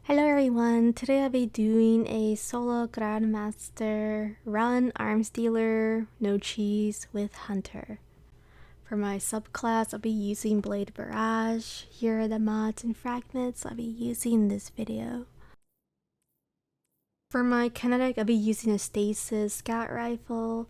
Hello everyone, today I'll be doing a solo Grandmaster run arms dealer, no cheese with Hunter. For my subclass, I'll be using Blade Barrage. Here are the mods and fragments I'll be using in this video. For my kinetic, I'll be using a Stasis Scout Rifle.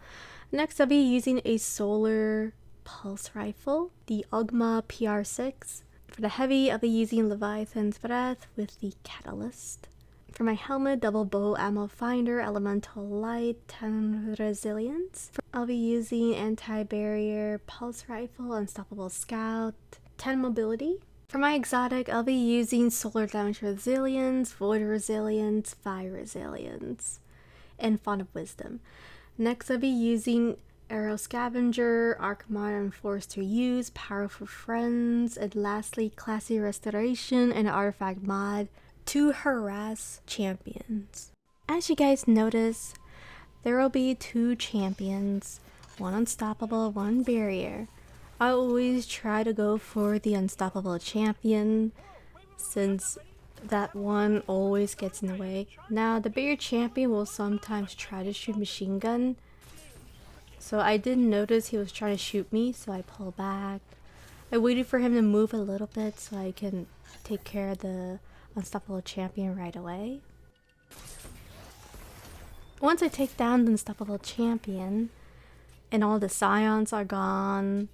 Next, I'll be using a Solar Pulse Rifle, the Ugma PR6. For the heavy, I'll be using Leviathan's Breath with the Catalyst. For my helmet, double bow ammo finder, elemental light, 10 resilience. I'll be using anti-barrier pulse rifle, unstoppable scout, 10 mobility. For my exotic, I'll be using solar damage resilience, void resilience, fire resilience, and font of wisdom. Next, I'll be using Arrow Scavenger, Arc Mod and Force to Use, Powerful Friends, and lastly Classy Restoration and Artifact Mod to harass champions. As you guys notice, there will be two champions, one unstoppable, one barrier. I always try to go for the unstoppable champion since that one always gets in the way. Now the barrier champion will sometimes try to shoot machine gun. So I did notice he was trying to shoot me, so I pulled back. I waited for him to move a little bit so I can take care of the unstoppable champion right away. Once I take down the unstoppable champion and all the scions are gone,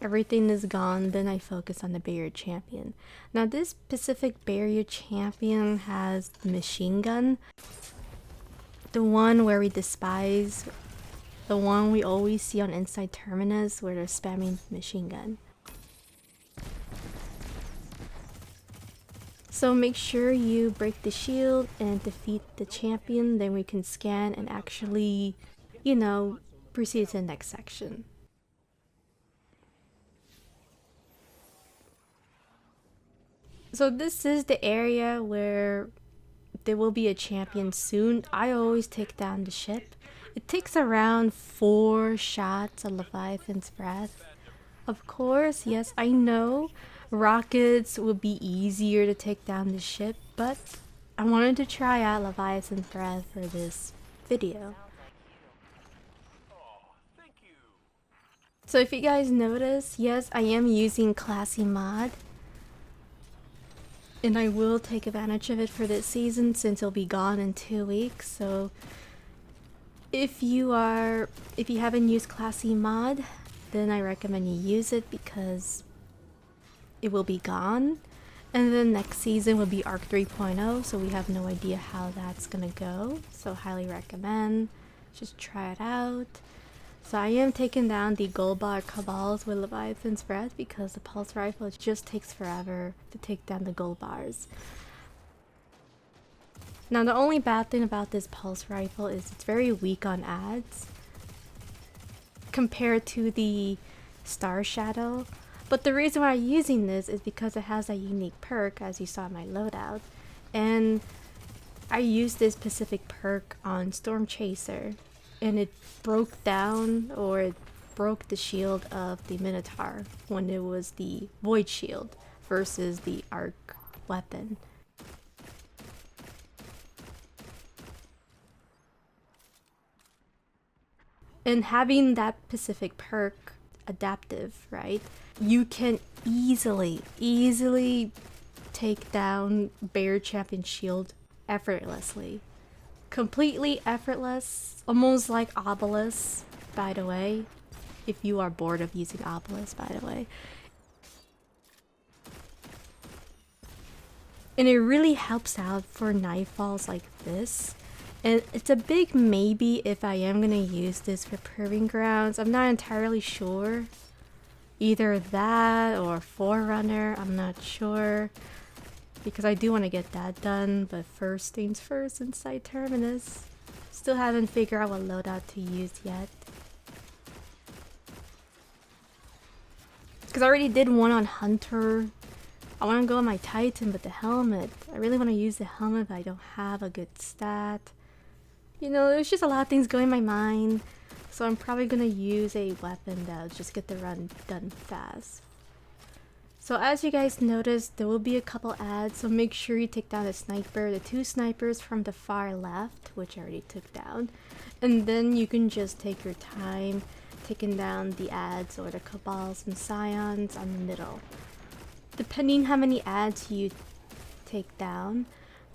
everything is gone, then I focus on the barrier champion. Now this specific barrier champion has the machine gun, the one where we despise. The one we always see on Inside Terminus where they're spamming machine gun. So make sure you break the shield and defeat the champion, then we can scan and actually, proceed to the next section. So this is the area where there will be a champion soon. I always take down the ship. It takes around 4 shots of Leviathan's Breath. Of course, yes, I know rockets would be easier to take down the ship, but I wanted to try out Leviathan's Breath for this video. So if you guys notice, yes, I am using Classy Mod. And I will take advantage of it for this season since it'll be gone in 2 weeks, so if you haven't used Classy Mod, then I recommend you use it because it will be gone. And then next season will be Arc 3.0, so we have no idea how that's gonna go. So highly recommend, just try it out. So I am taking down the gold bar Cabals with Leviathan's Breath because the pulse rifle just takes forever to take down the gold bars. Now the only bad thing about this pulse rifle is it's very weak on ads compared to the Star Shadow. But the reason why I'm using this is because it has a unique perk, as you saw in my loadout. And I used this specific perk on Storm Chaser and it broke down, or it broke the shield of the Minotaur when it was the Void Shield versus the Arc weapon. And having that specific perk, adaptive, right? You can easily take down Bear Champion Shield effortlessly. Completely effortless, almost like Obelisk, by the way. If you are bored of using Obelisk, by the way. And it really helps out for Nightfalls like this. And it's a big maybe if I am going to use this for Proving Grounds. I'm not entirely sure. Either that or Forerunner, I'm not sure. Because I do want to get that done, but first things first, Inside Terminus. Still haven't figured out what loadout to use yet. Because I already did one on Hunter. I want to go on my Titan, but the helmet. I really want to use the helmet, but I don't have a good stat. There's just a lot of things going in my mind. So I'm probably going to use a weapon that'll just get the run done fast. So as you guys noticed, there will be a couple ads, so make sure you take down the sniper, the 2 snipers from the far left, which I already took down. And then you can just take your time taking down the ads or the Cabals and Scions on the middle. Depending how many ads you take down,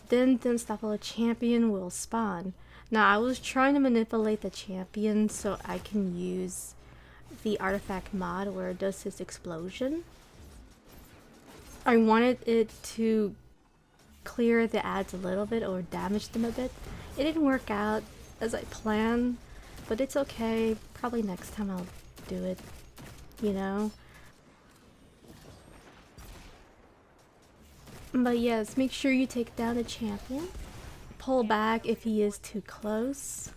then the Unstoppable Champion will spawn. Now I was trying to manipulate the champion so I can use the artifact mod where it does this explosion. I wanted it to clear the ads a little bit or damage them a bit. It didn't work out as I planned, but it's okay. Probably next time I'll do it, you know? But yes, make sure you take down the champion. Pull back if he is too close.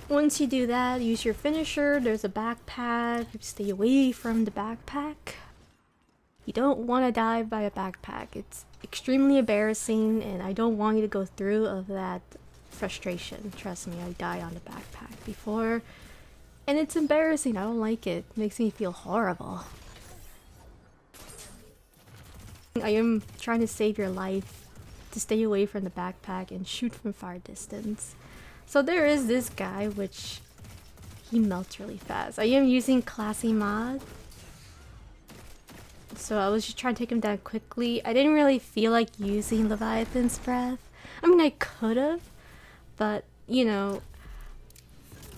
Once you do that, use your finisher. There's a backpack. Stay away from the backpack. You don't want to die by a backpack. It's extremely embarrassing and I don't want you to go through of that frustration. Trust me, I died on the backpack before. And it's embarrassing. I don't like it. It makes me feel horrible. I am trying to save your life to stay away from the backpack and shoot from far distance. So there is this guy, which he melts really fast. I am using classy mod. So I was just trying to take him down quickly. I didn't really feel like using Leviathan's breath. I mean, I could have, but you know,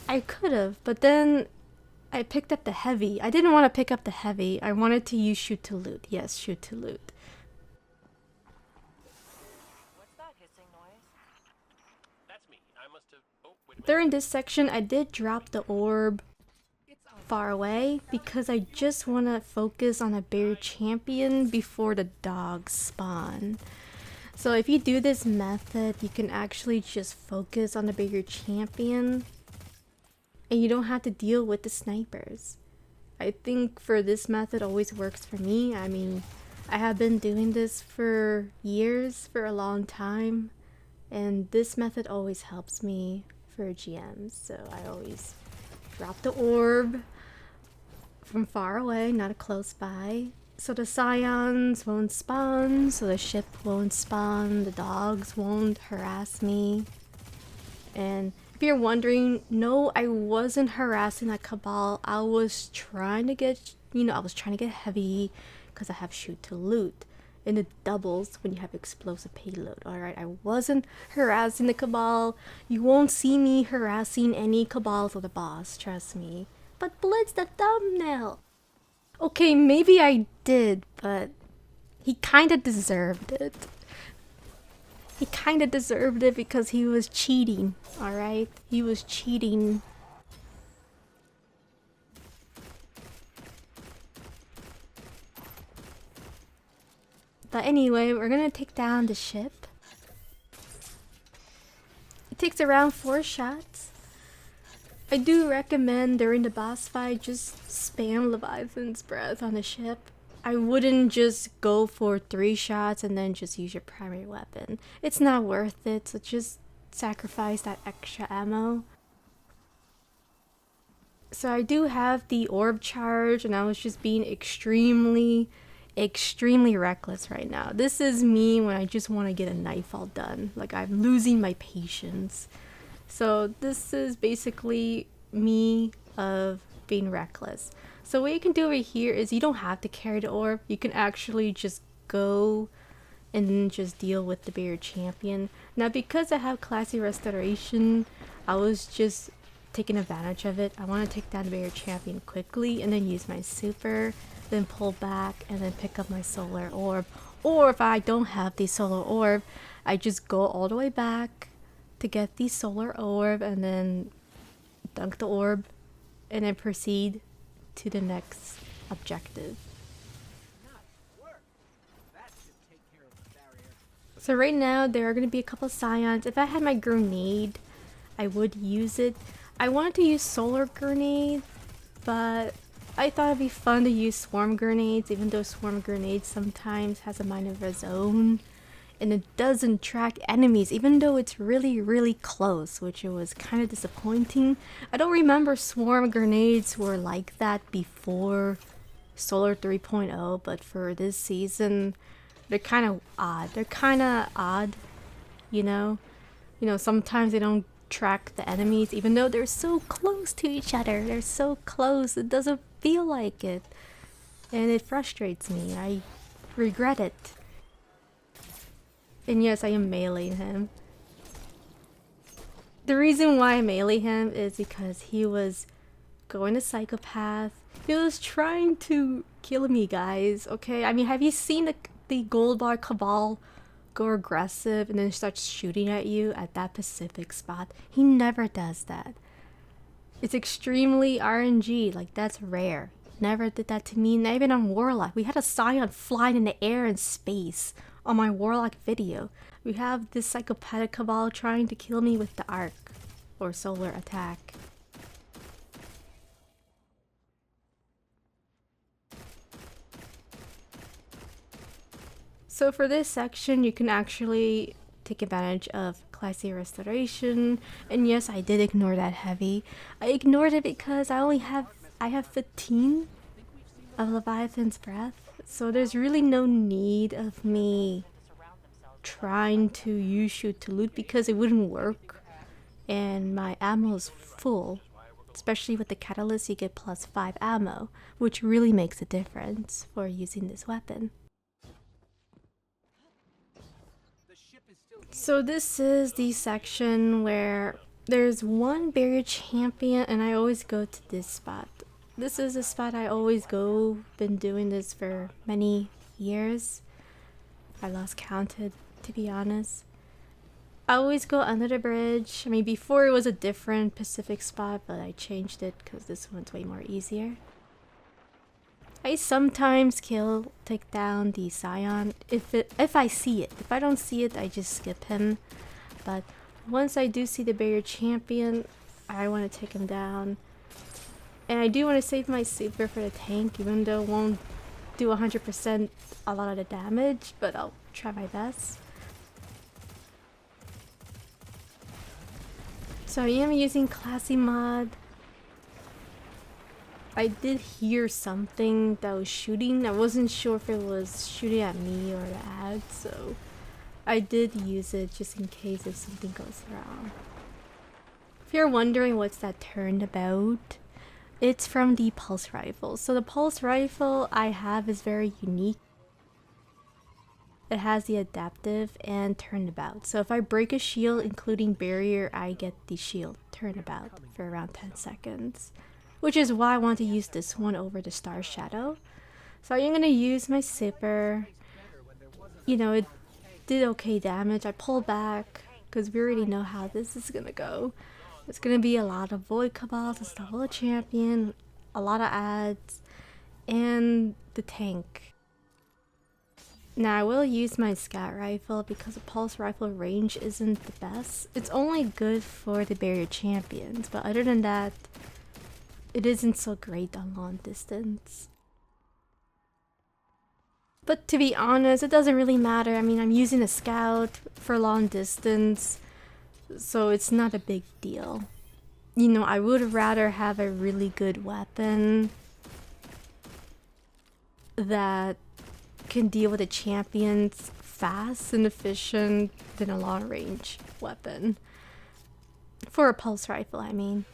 I could have. But then I picked up the heavy. I didn't want to pick up the heavy. I wanted to use shoot to loot. Yes, shoot to loot. During this section, I did drop the orb far away because I just want to focus on a bigger champion before the dogs spawn. So if you do this method, you can actually just focus on the bigger champion and you don't have to deal with the snipers. I think for this method always works for me. I mean, I have been doing this for years, for a long time, and this method always helps me for GMs, so I always drop the orb from far away, not close by, so the scions won't spawn, so the ship won't spawn, the dogs won't harass me. And if you're wondering, no, I wasn't harassing that Cabal. I was trying to get, I was trying to get heavy because I have shoot to loot. And it doubles when you have explosive payload. Alright, I wasn't harassing the Cabal. You won't see me harassing any Cabals or the boss, trust me. But Blitz the thumbnail! Okay, maybe I did, but he kinda deserved it. He kinda deserved it because he was cheating, alright? He was cheating. But anyway, we're gonna take down the ship. It takes around 4 shots. I do recommend during the boss fight, just spam Leviathan's breath on the ship. I wouldn't just go for 3 shots and then just use your primary weapon. It's not worth it, so just sacrifice that extra ammo. So I do have the orb charge and I was just being extremely reckless right now. This is me when I just want to get a Nightfall done. Like, I'm losing my patience. So this is basically me of being reckless. So what you can do over here is you don't have to carry the orb. You can actually just go and just deal with the bigger champion. Now because I have classy restoration, I was just taking advantage of it. I want to take down the bigger champion quickly and then use my super, then pull back and then pick up my solar orb. Or if I don't have the solar orb, I just go all the way back to get the solar orb and then dunk the orb and then proceed to the next objective. So right now there are going to be a couple scions. If I had my grenade, I would use it. I wanted to use solar grenade, but I thought it'd be fun to use swarm grenades, even though swarm grenades sometimes has a mind of its own and it doesn't track enemies even though it's really close, which it was kind of disappointing. I don't remember swarm grenades were like that before Solar 3.0, but for this season they're kind of odd. You know, sometimes they don't track the enemies even though they're so close to each other. They're so close, it doesn't feel like it, and it frustrates me. I regret it. And yes, I am meleeing him. The reason why I melee him is because he was going to psychopath. He was trying to kill me, guys. Okay, I mean, have you seen the gold bar Cabal go aggressive and then starts shooting at you at that specific spot? He never does that. It's extremely RNG. Like, that's rare. Never did that to me, not even on warlock. We had a scion flying in the air in space on my warlock video. We have this psychopathic Cabal trying to kill me with the arc or solar attack. So for this section, you can actually take advantage of classy restoration. And yes, I did ignore that heavy. I ignored it because I have 15 of Leviathan's breath. So there's really no need of me trying to use shoot to loot because it wouldn't work. And my ammo is full. Especially with the catalyst, you get +5 ammo, which really makes a difference for using this weapon. So this is the section where there's one barrier champion, and I always go to this spot. This is a spot I always go. Been doing this for many years. I lost counted, to be honest. I always go under the bridge. I mean, before it was a different Pacific spot, but I changed it because this one's way more easier. I sometimes take down the Scion if I see it. If I don't see it, I just skip him. But once I do see the barrier champion, I want to take him down. And I do want to save my super for the tank, even though it won't do 100% a lot of the damage, but I'll try my best. So I am using classy mod. I did hear something that was shooting. I wasn't sure if it was shooting at me or the ad, so I did use it just in case if something goes wrong. If you're wondering what's that turnabout, it's from the pulse rifle. So the pulse rifle I have is very unique. It has the adaptive and turnabout. So if I break a shield, including barrier, I get the shield turnabout for around 10 seconds. Which is why I want to use this one over the Star Shadow. So I'm going to use my zipper. You know, it did okay damage. I pulled back because we already know how this is going to go. It's going to be a lot of Void Cabals, a Solar Champion, a lot of ads, and the tank. Now I will use my scout rifle because the pulse rifle range isn't the best. It's only good for the barrier champions, but other than that, it isn't so great on long distance. But to be honest, it doesn't really matter. I mean, I'm using a scout for long distance, so it's not a big deal. You know, I would rather have a really good weapon that can deal with the champions fast and efficient than a long range weapon. For a pulse rifle, I mean.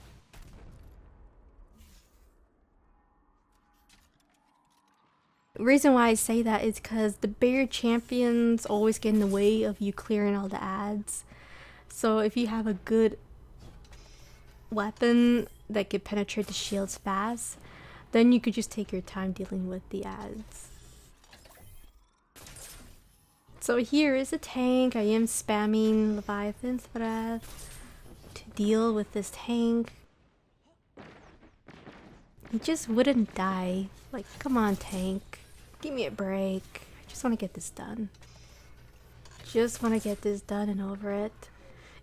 The reason why I say that is because the barrier champions always get in the way of you clearing all the ads. So if you have a good weapon that can penetrate the shields fast, then you could just take your time dealing with the ads. So here is a tank. I am spamming Leviathan's breath to deal with this tank. He just wouldn't die. Like, come on, tank. Give me a break. I just want to get this done. Just want to get this done and over it.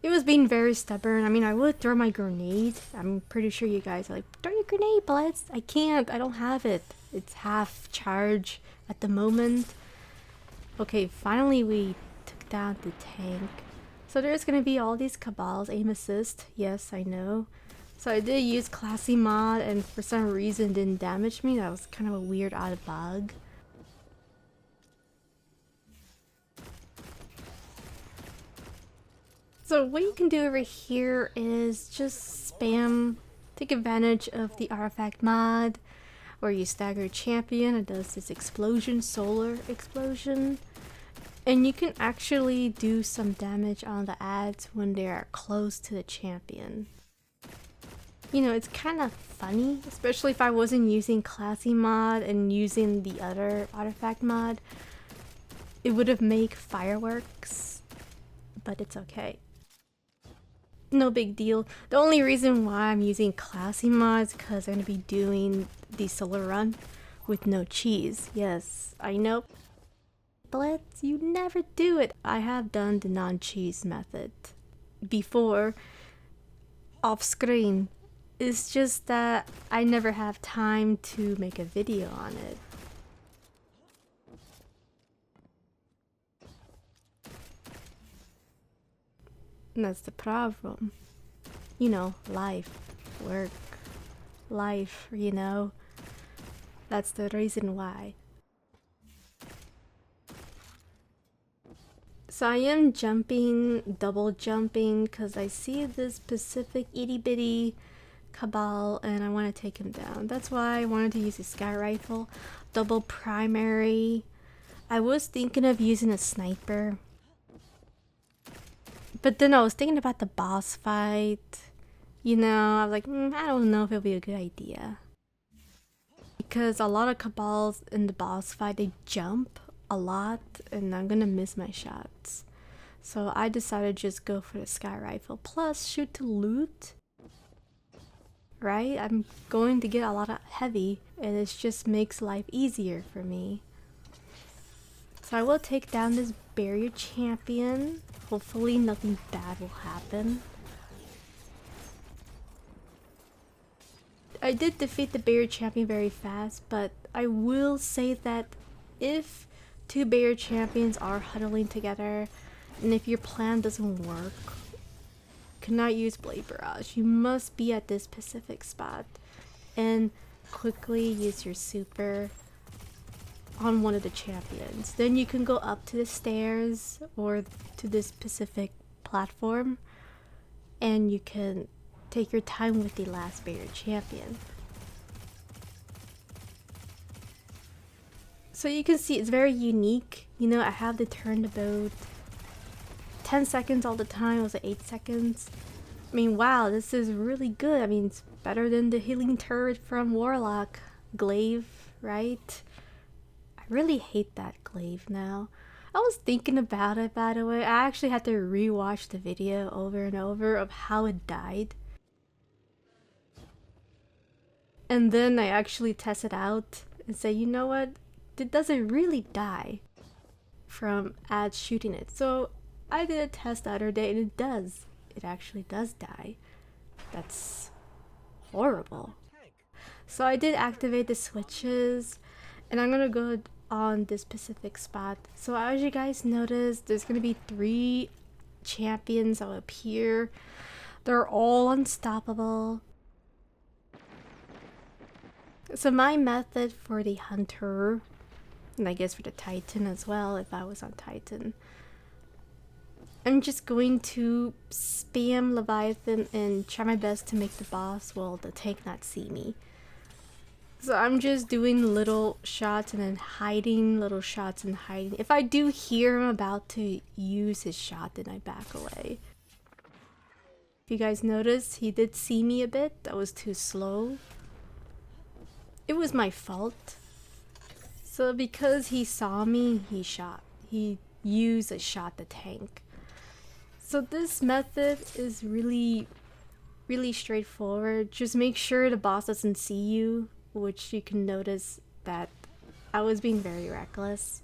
It was being very stubborn. I mean, I would throw my grenade. I'm pretty sure you guys are like, throw your grenade, Blitz. I can't. I don't have it. It's half charge at the moment. Okay, finally we took take down the tank. So there's gonna be all these Cabals, aim assist, yes I know. So I did use classy mod and for some reason didn't damage me. That was kind of a weird odd bug. So what you can do over here is just spam, take advantage of the artifact mod where you stagger champion. It does this explosion, solar explosion. And you can actually do some damage on the ads when they are close to the champion. You know, it's kind of funny, especially if I wasn't using classy mod and using the other artifact mod. It would have made fireworks, but it's okay. No big deal. The only reason why I'm using classy mods is because I'm going to be doing the solar run with no cheese. Yes, I know. Blitz, you never do it. I have done the non-cheese method before off screen. It's just that I never have time to make a video on it. And that's the problem. You know, life, work, life, you know. That's the reason why. So I am jumping, double jumping, because I see this specific itty bitty Cabal and I want to take him down. That's why I wanted to use a scout rifle, double primary. I was thinking of using a sniper. But then I was thinking about the boss fight. You know, I was like, I don't know if it'll be a good idea. Because a lot of Cabals in the boss fight, they jump a lot and I'm gonna miss my shots. So I decided to just go for the sky rifle. Plus, shoot to loot. Right? I'm going to get a lot of heavy and it just makes life easier for me. So I will take down this barrier champion. Hopefully nothing bad will happen. I did defeat the barrier champion very fast, but I will say that if two barrier champions are huddling together and if your plan doesn't work, cannot use Blade Barrage. You must be at this specific spot and quickly use your super on one of the champions. Then you can go up to the stairs or to this specific platform and you can take your time with the last barrier champion. So you can see it's very unique. You know, I have to turn the boat 10 seconds all the time. It was 8 seconds. I mean, wow, this is really good. I mean, it's better than the healing turret from Warlock. Glaive, right? I really hate that glaive now. I was thinking about it, by the way. I actually had to rewatch the video over and over of how it died. And then I actually tested out and say, you know what? It doesn't really die from ads shooting it. So I did a test the other day and it does. It actually does die. That's horrible. So I did activate the switches and I'm gonna go on this specific spot. So as you guys notice, there's gonna be 3 champions that will appear. They're all unstoppable. So my method for the hunter, and I guess for the titan as well if I was on titan, I'm just going to spam Leviathan and try my best to make the boss, well, the tank not see me. So I'm just doing little shots and then hiding, little shots and hiding. If I do hear him about to use his shot, then I back away. If you guys notice, he did see me a bit. That was too slow. It was my fault. So because he saw me, he shot. He used a shot the tank. So this method is really straightforward. Just make sure the boss doesn't see you, which you can notice that I was being very reckless.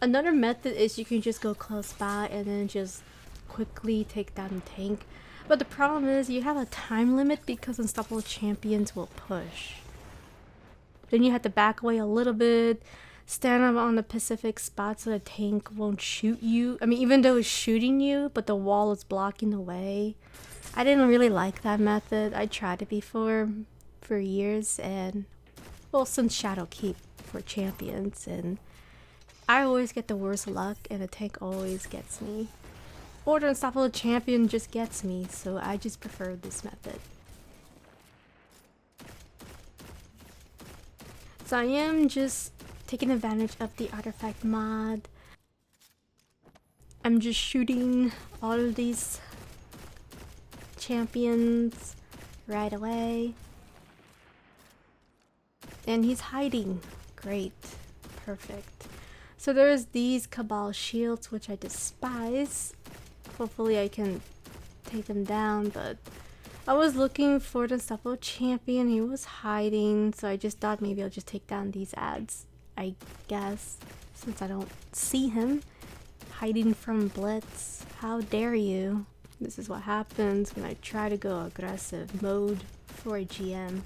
Another method is you can just go close by and then just quickly take down the tank. But the problem is you have a time limit because unstoppable champions will push. Then you have to back away a little bit, stand up on the Pacific spot so the tank won't shoot you. I mean, even though it's shooting you, but the wall is blocking the way. I didn't really like that method. I tried it before for years, and well, since Shadow Keep for champions, and I always get the worst luck and the tank always gets me. Or the unstoppable champion just gets me, so I just prefer this method. So I am just taking advantage of the artifact mod. I'm just shooting all of these champions right away. And he's hiding. Great. Perfect. So there's these Cabal shields, which I despise. Hopefully I can take them down, but I was looking for the unstoppable champion. He was hiding, so I just thought maybe I'll just take down these ads, I guess, since I don't see him hiding from Blitz. How dare you? This is what happens when I try to go aggressive mode for a GM.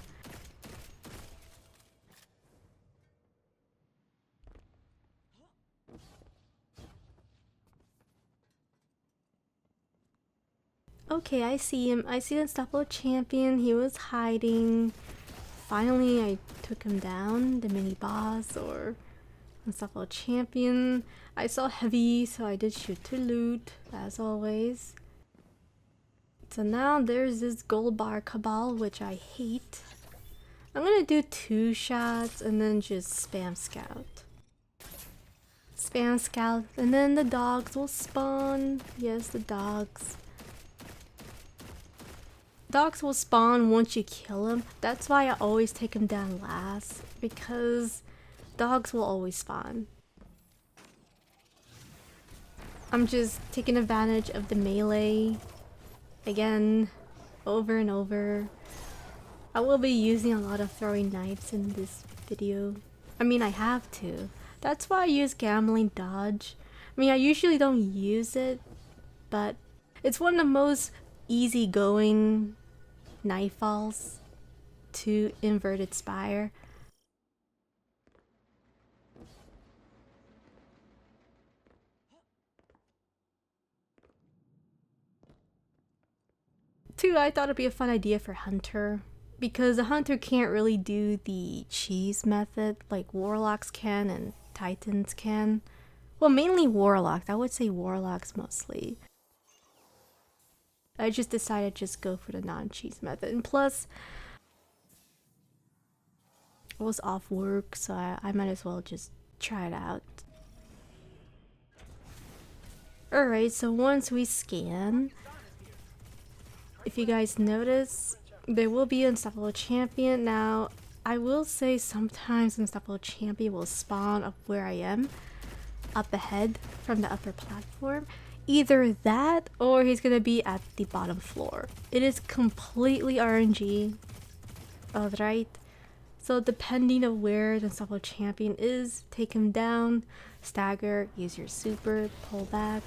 Okay, I see him. I see the unstoppable champion. He was hiding. Finally, I took him down. The mini boss or unstoppable champion. I saw heavy, so I did shoot to loot, as always. So now there's this gold bar Cabal, which I hate. I'm gonna do 2 shots and then just spam scout. Spam scout, and then the dogs will spawn. Yes, the dogs. Dogs will spawn once you kill them. That's why I always take them down last, because dogs will always spawn. I'm just taking advantage of the melee again, over and over. I will be using a lot of throwing knives in this video. I mean, I have to. That's why I use gambling dodge. I mean, I usually don't use it, but it's one of the most easygoing Nightfalls to inverted spire. Two, I thought it'd be a fun idea for Hunter, because a Hunter can't really do the cheese method like Warlocks can and Titans can. Well, mainly Warlocks. I would say Warlocks mostly. I just decided to just go for the non-cheese method. And plus, I was off work, so I might as well just try it out. Alright, so once we scan, if you guys notice, there will be an unstoppable champion. Now, I will say sometimes unstoppable champion will spawn up where I am, up ahead from the upper platform. Either that or he's gonna be at the bottom floor. It is completely RNG. Alright. So depending on where the unstoppable champion is, take him down, stagger, use your super, pull back,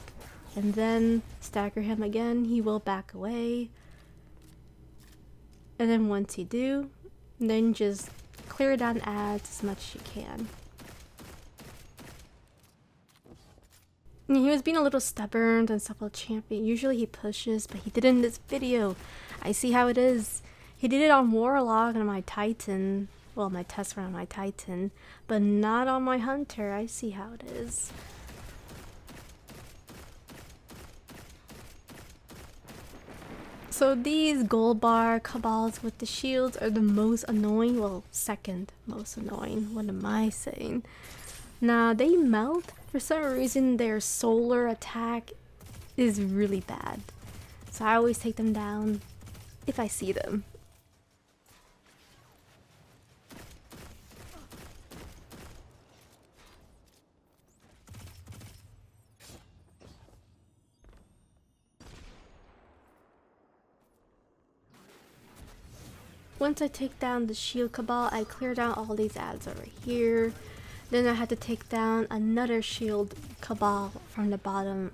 and then stagger him again. He will back away. And then once you do, then just clear down ads as much as you can. He was being a little stubborn, the unstoppable champion. Usually he pushes, but he did it in this video. I see how it is. He did it on Warlock and on my Titan. Well, my test run on my Titan, but not on my Hunter. I see how it is. So these gold bar Cabals with the shields are the most annoying. Well, second most annoying. What am I saying? Now, they melt. For some reason, their solar attack is really bad. So I always take them down if I see them. Once I take down the shield Cabal, I clear down all these ads over here. Then I had to take down another shield Cabal from the bottom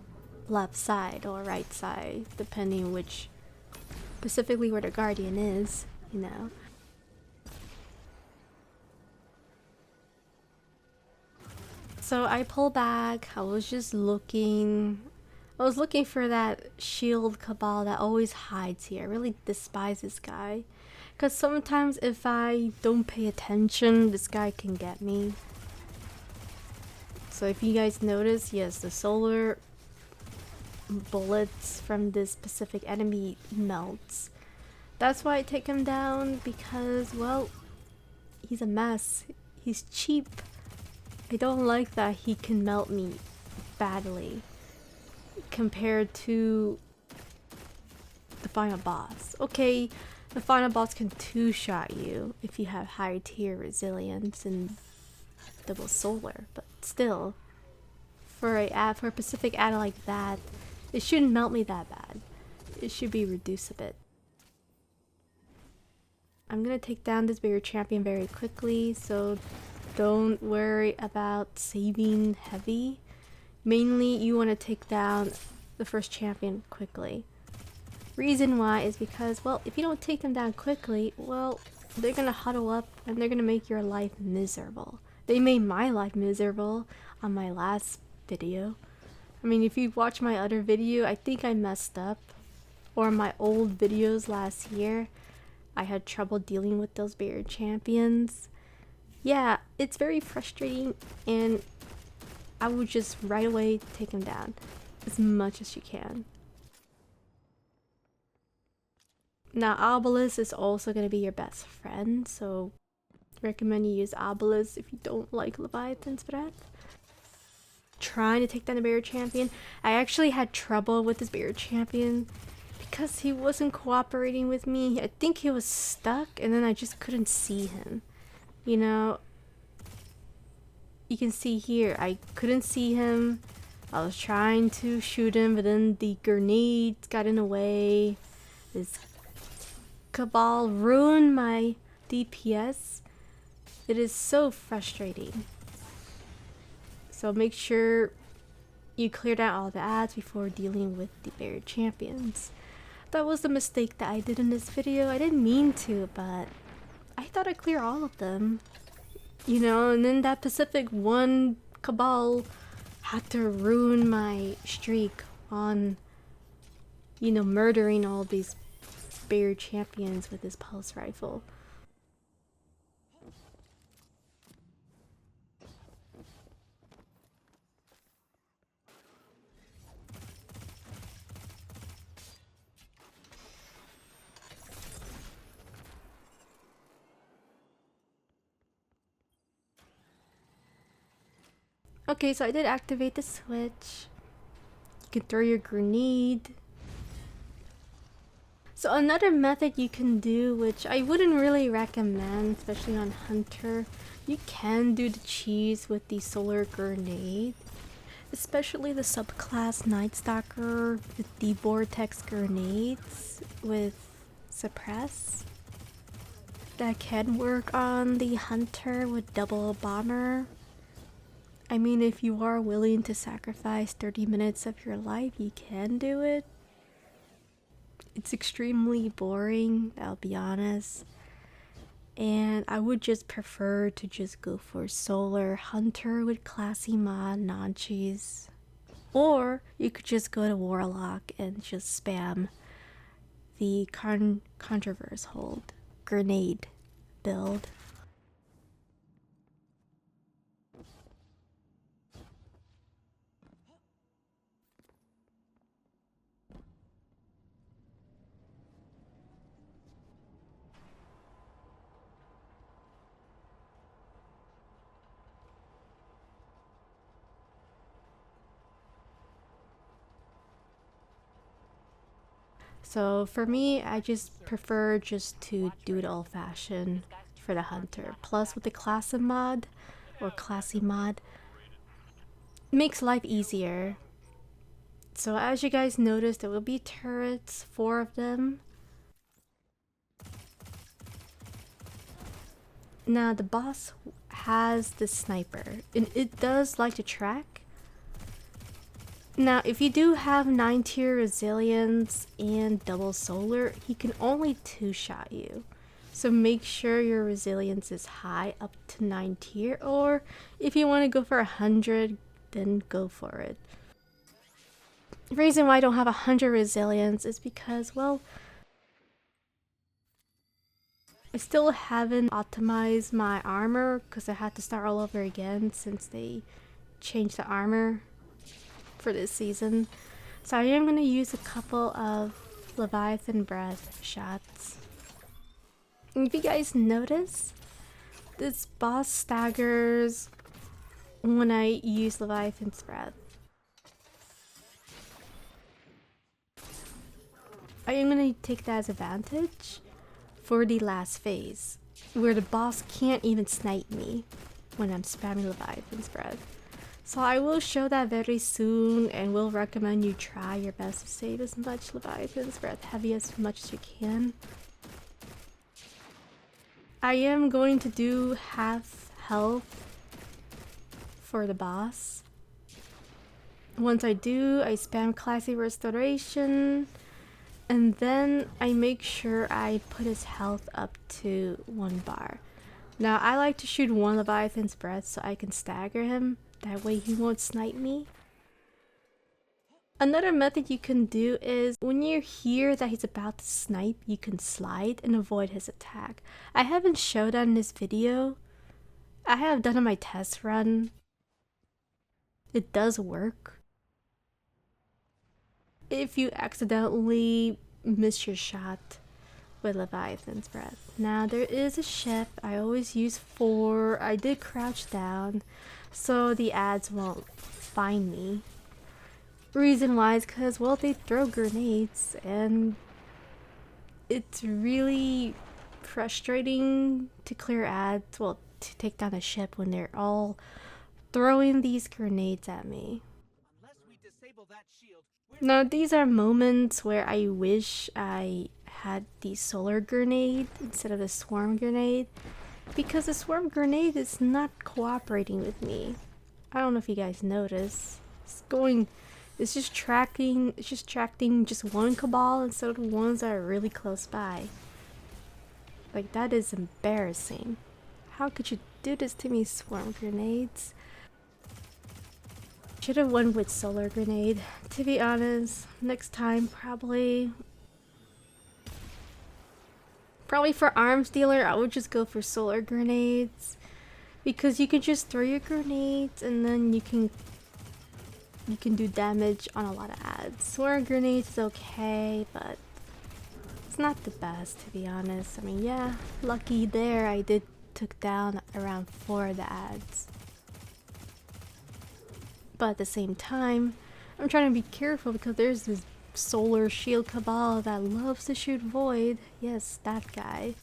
left side or right side, depending which, specifically where the Guardian is, you know. So I pull back. I was just looking. I was looking for that shield Cabal that always hides here. I really despise this guy. Because sometimes if I don't pay attention, this guy can get me. So if you guys notice, yes, the solar bullets from this specific enemy melts. That's why I take him down, because, well, he's a mess. He's cheap. I don't like that he can melt me badly compared to the final boss. Okay, the final boss can two-shot you if you have higher tier resilience and double solar, but still, for a Pacific ad like that, it shouldn't melt me that bad. It should be reduced a bit. I'm gonna take down this bigger champion very quickly, so don't worry about saving heavy. Mainly, you want to take down the first champion quickly. Reason why is because, well, if you don't take them down quickly, well, they're gonna huddle up and they're gonna make your life miserable. They made my life miserable on my last video. I mean, if you watch my other video, I think I messed up. Or my old videos last year, I had trouble dealing with those bigger champions. Yeah, it's very frustrating, and I would just right away take him down as much as you can. Now, Obelisk is also going to be your best friend, so I recommend you use Obelisk if you don't like Leviathan's breath. Trying to take down the barrier champion. I actually had trouble with this barrier champion because he wasn't cooperating with me. I think he was stuck, and then I just couldn't see him. You know, you can see here, I couldn't see him. I was trying to shoot him, but then the grenades got in the way. This Cabal ruined my DPS. It is so frustrating. So make sure you cleared out all the ads before dealing with the barrier champions. That was the mistake that I did in this video. I didn't mean to, but I thought I'd clear all of them. You know, and then that Pacific one Cabal had to ruin my streak on, you know, murdering all these barrier champions with his pulse rifle. Okay, so I did activate the switch. You can throw your grenade. So another method you can do, which I wouldn't really recommend, especially on Hunter, you can do the cheese with the solar grenade. Especially the subclass Night Stalker with the vortex grenades with suppress. That can work on the Hunter with double bomber. I mean, if you are willing to sacrifice 30 minutes of your life, you can do it. It's extremely boring, I'll be honest. And I would just prefer to just go for Solar Hunter with classy mod, non-cheese. Or you could just go to Warlock and just spam the Controverse hold grenade build. So for me, I just prefer just to do it old-fashioned for the Hunter. Plus with the classy mod, or classy mod, it makes life easier. So as you guys noticed, there will be turrets, 4 of them. Now the boss has the sniper, and it does like to track. Now, if you do have 9 tier resilience and double solar, he can only 2-shot you. So make sure your resilience is high, up to 9 tier, or if you want to go for 100, then go for it. The reason why I don't have 100 resilience is because, well, I still haven't optimized my armor because I had to start all over again since they changed the armor for this season. So I am going to use a couple of Leviathan breath shots. And if you guys notice, this boss staggers when I use Leviathan's breath. I am going to take that as advantage for the last phase, where the boss can't even snipe me when I'm spamming Leviathan's breath. So I will show that very soon, and will recommend you try your best to save as much Leviathan's breath heavy as much as you can. I am going to do half health for the boss. Once I do, I spam classic restoration, and then I make sure I put his health up to 1 bar. Now I like to shoot 1 Leviathan's breath so I can stagger him, that way he won't snipe me. Another method you can do is when you hear that he's about to snipe, you can slide and avoid his attack. I haven't showed that in this video. I have done on my test run. It does work. If you accidentally miss your shot with Leviathan's breath. Now there is a ship. I always use 4. I did crouch down so the ads won't find me. Reason why is because, well, they throw grenades and it's really frustrating to clear ads, well, to take down a ship when they're all throwing these grenades at me. Now these are moments where I wish I had the solar grenade instead of the swarm grenade, because the swarm grenade is not cooperating with me. I don't know if you guys notice. It's just tracking just 1 Cabal instead of the ones that are really close by. Like, that is embarrassing. How could you do this to me, swarm grenades? Should have went with solar grenade, to be honest. Next time, probably for arms dealer, I would just go for solar grenades, because you can just throw your grenades and then you can do damage on a lot of ads. Swarm grenades is okay, but it's not the best, to be honest. I mean, yeah, lucky there, I did took down around 4 of the ads. But at the same time, I'm trying to be careful because there's this solar shield Cabal that loves to shoot void. Yes, that guy.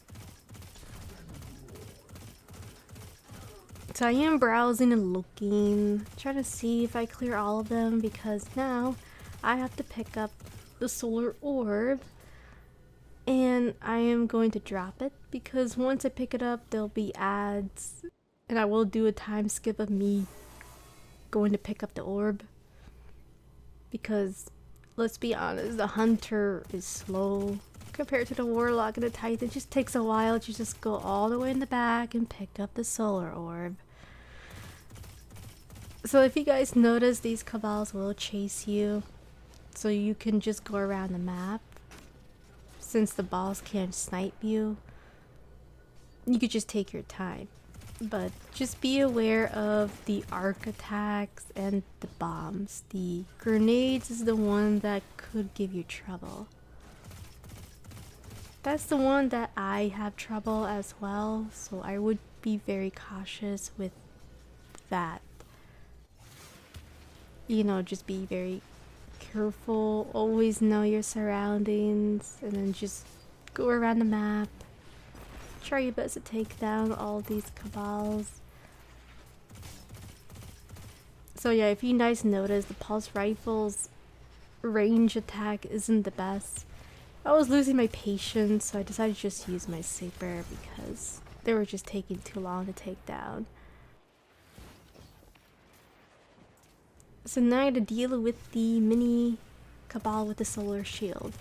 So I am browsing and looking, trying to see if I clear all of them, because now I have to pick up the Solar Orb, and I am going to drop it because once I pick it up there'll be ads, and I will do a time skip of me going to pick up the orb, because let's be honest, the hunter is slow compared to the warlock and the titan. It just takes a while to just go all the way in the back and pick up the solar orb. So if you guys notice, these Cabals will chase you, so you can just go around the map. Since the boss can't snipe you, you could just take your time. But just be aware of the arc attacks and the bombs. The grenades is the one that could give you trouble. That's the one that I have trouble as well, so I would be very cautious with that. You know, just be very careful, always know your surroundings, and then just go around the map. Try your best to take down all these Cabals. So yeah, if you guys notice, the pulse rifle's range attack isn't the best. I was losing my patience, so I decided to just use my saber because they were just taking too long to take down. So now I have to deal with the mini Cabal with the solar shield.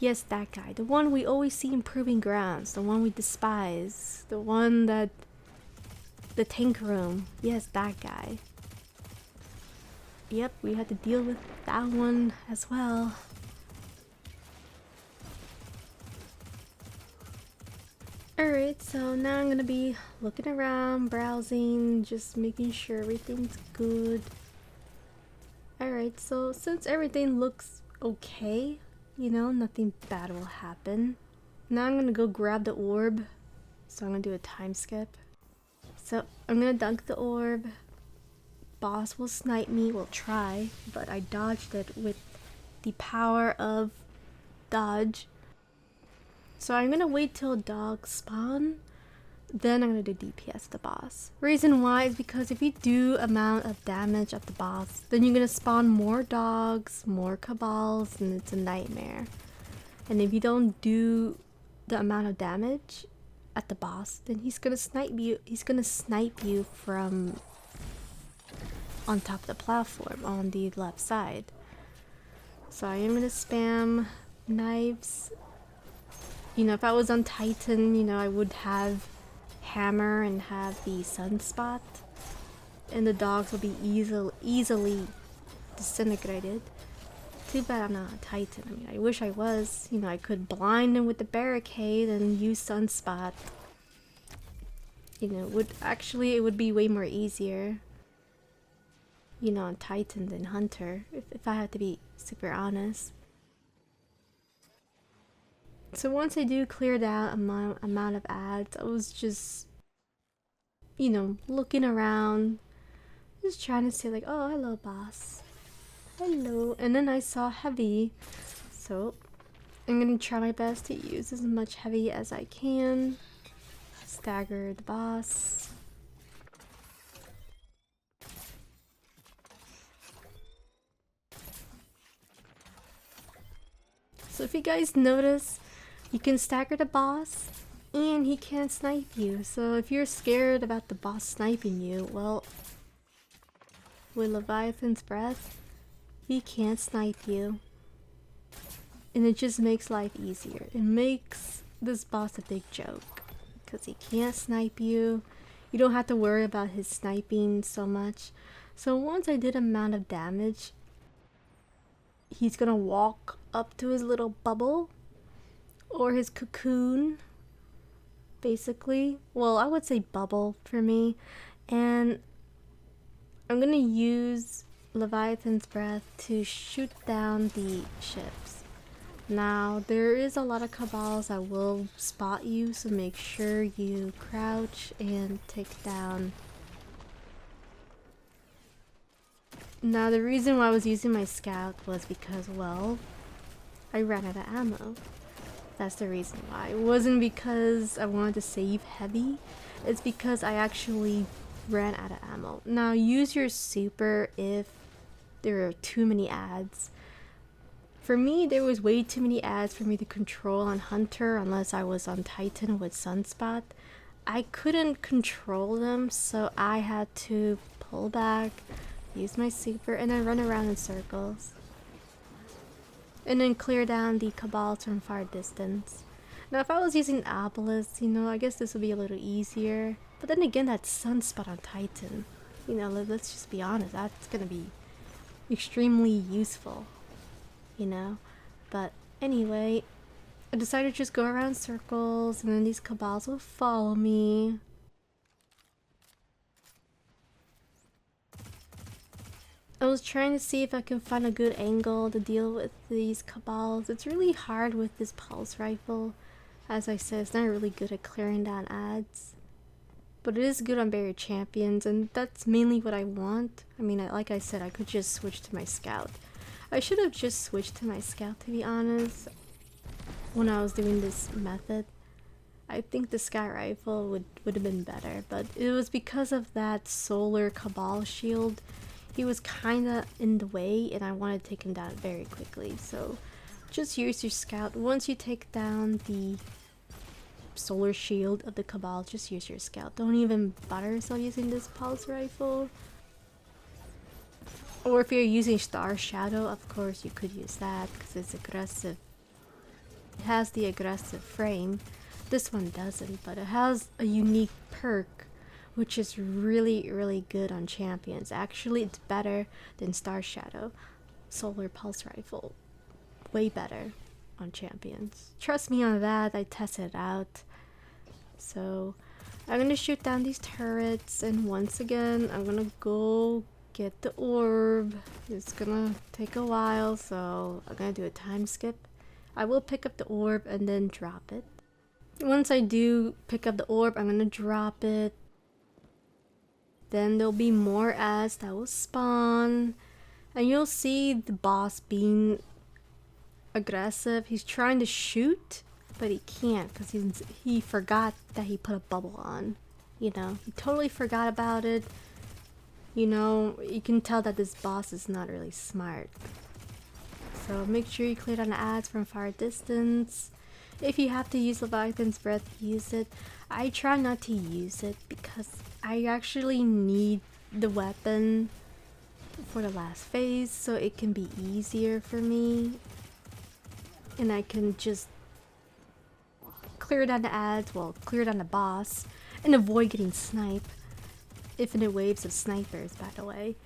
Yes, that guy. The one we always see in Proving Grounds. The one we despise. The one that... The tank room. Yes, that guy. Yep, we had to deal with that one as well. Alright, so now I'm gonna be looking around, browsing, just making sure everything's good. Alright, so since everything looks okay, you know, nothing bad will happen. Now I'm gonna go grab the orb. So I'm gonna do a time skip. So I'm gonna dunk the orb. Boss will snipe me, will try, but I dodged it with the power of dodge. So I'm gonna wait till dogs spawn, then I'm gonna do DPS the boss. Reason why is because if you do amount of damage at the boss, then you're gonna spawn more dogs, more cabals, and it's a nightmare. And if you don't do the amount of damage at the boss, then he's gonna snipe you. He's gonna snipe you from on top of the platform on the left side. So I am gonna spam knives. You know, if I was on Titan, you know, I would have hammer and have the sunspot, and the dogs would be easily disintegrated. Too bad I'm not a Titan. I mean, I wish I was. You know, I could blind them with the barricade and use sunspot. You know, it would be way more easier. You know, on Titan than Hunter, if I have to be super honest. So once I do clear that amount of ads, I was just, you know, looking around, just trying to say like, oh, hello boss, hello. And then I saw heavy, so I'm gonna try my best to use as much heavy as I can. Stagger the boss. So if you guys notice, you can stagger the boss and he can't snipe you. So if you're scared about the boss sniping you, well, with Leviathan's breath, he can't snipe you. And it just makes life easier. It makes this boss a big joke because he can't snipe you. You don't have to worry about his sniping so much. So once I did amount of damage, he's gonna walk up to his little bubble or his cocoon, basically. Well, I would say bubble for me. And I'm gonna use Leviathan's breath to shoot down the ships. Now, there is a lot of cabals that will spot you, so make sure you crouch and take down. Now, the reason why I was using my scout was because, well, I ran out of ammo. That's the reason why. It wasn't because I wanted to save heavy. It's because I actually ran out of ammo. Now, use your super if there are too many ads. For me, there was way too many ads for me to control on Hunter unless I was on Titan with Sunspot. I couldn't control them, so I had to pull back, use my super, and then run around in circles. And then clear down the cabals from far distance. Now if I was using Obelisk, you know, I guess this would be a little easier. But then again, that sunspot on Titan, you know, let's just be honest, that's gonna be extremely useful, you know. But anyway, I decided to just go around circles, and then these cabals will follow me. I was trying to see if I can find a good angle to deal with these cabals. It's really hard with this pulse rifle. As I said, it's not really good at clearing down ads. But it is good on barrier champions, and that's mainly what I want. I mean, like I said, I could just switch to my scout. I should have just switched to my scout, to be honest, when I was doing this method. I think the scout rifle would have been better, but it was because of that solar cabal shield. He was kinda in the way and I wanted to take him down very quickly, so just use your scout. Once you take down the solar shield of the cabal, just use your scout. Don't even bother yourself using this pulse rifle. Or if you're using Star Shadow, of course you could use that because it's aggressive. It has the aggressive frame. This one doesn't, but it has a unique perk, which is really good on champions. Actually, it's better than Star Shadow. Solar Pulse Rifle. Way better on champions. Trust me on that, I tested it out. So, I'm gonna shoot down these turrets, and once again, I'm gonna go get the orb. It's gonna take a while, so I'm gonna do a time skip. I will pick up the orb and then drop it. Once I do pick up the orb, I'm gonna drop it. Then there'll be more ads that will spawn. And you'll see the boss being aggressive. He's trying to shoot, but he can't because he forgot that he put a bubble on. You know, he totally forgot about it. You know, you can tell that this boss is not really smart. So make sure you clear down the ads from far distance. If you have to use Leviathan's Breath, use it. I try not to use it because I actually need the weapon for the last phase, so it can be easier for me. And I can just clear down the ads, well, clear down the boss, and avoid getting sniped. Infinite waves of snipers, by the way.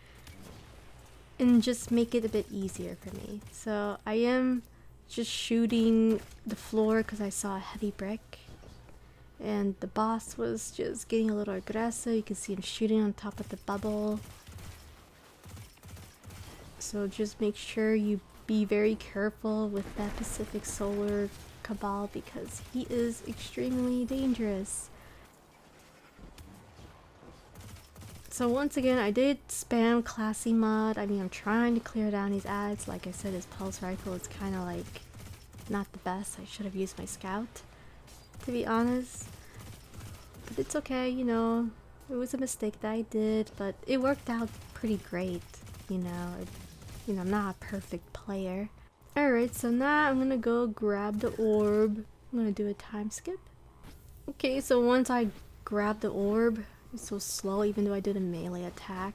And just make it a bit easier for me. So I am just shooting the floor because I saw a heavy brick. And the boss was just getting a little aggressive. You can see him shooting on top of the bubble. So just make sure you be very careful with that Pacific Solar Cabal because he is extremely dangerous. So once again, I did spam classy mod. I mean, I'm trying to clear down these ads. Like I said, his pulse rifle is kind of like not the best. I should have used my scout, to be honest. But it's okay, you know. It was a mistake that I did, but it worked out pretty great, you know. I'm not a perfect player. Alright, so now I'm gonna go grab the orb. I'm gonna do a time skip. Okay, so once I grab the orb, it's so slow even though I did a melee attack.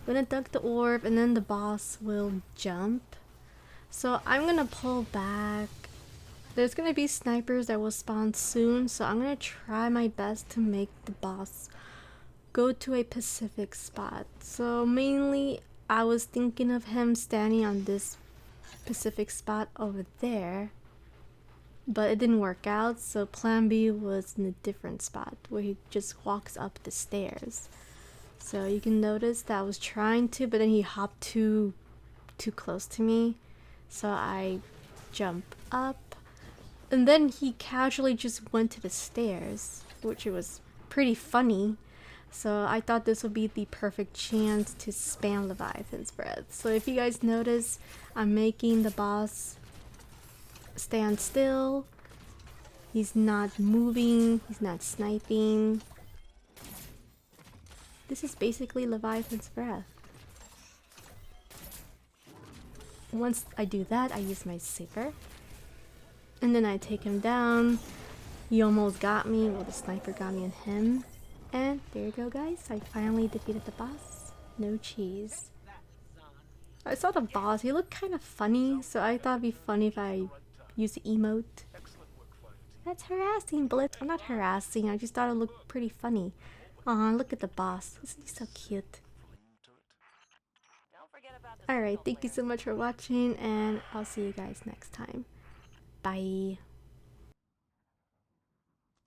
I'm gonna dunk the orb and then the boss will jump. So I'm gonna pull back. There's gonna be snipers that will spawn soon, so I'm gonna try my best to make the boss go to a specific spot. So mainly I was thinking of him standing on this specific spot over there, but it didn't work out, so plan B was in a different spot where he just walks up the stairs. So you can notice that I was trying to, but then he hopped too close to me, so I jump up, and then he casually just went to the stairs, which was pretty funny. So I thought this would be the perfect chance to spam Leviathan's Breath. So if you guys notice, I'm making the boss stand still. He's not moving, he's not sniping. This is basically Leviathan's Breath. Once I do that, I use my saber. And then I take him down. He almost got me, well the sniper got me and him. And there you go guys, I finally defeated the boss. No cheese. I saw the boss, he looked kind of funny, so I thought it'd be funny if I use the emote. That's harassing, Blitz. I'm not harassing, I just thought it looked pretty funny. Aw, look at the boss, isn't he so cute? Alright, thank you so much for watching, and I'll see you guys next time. Bye.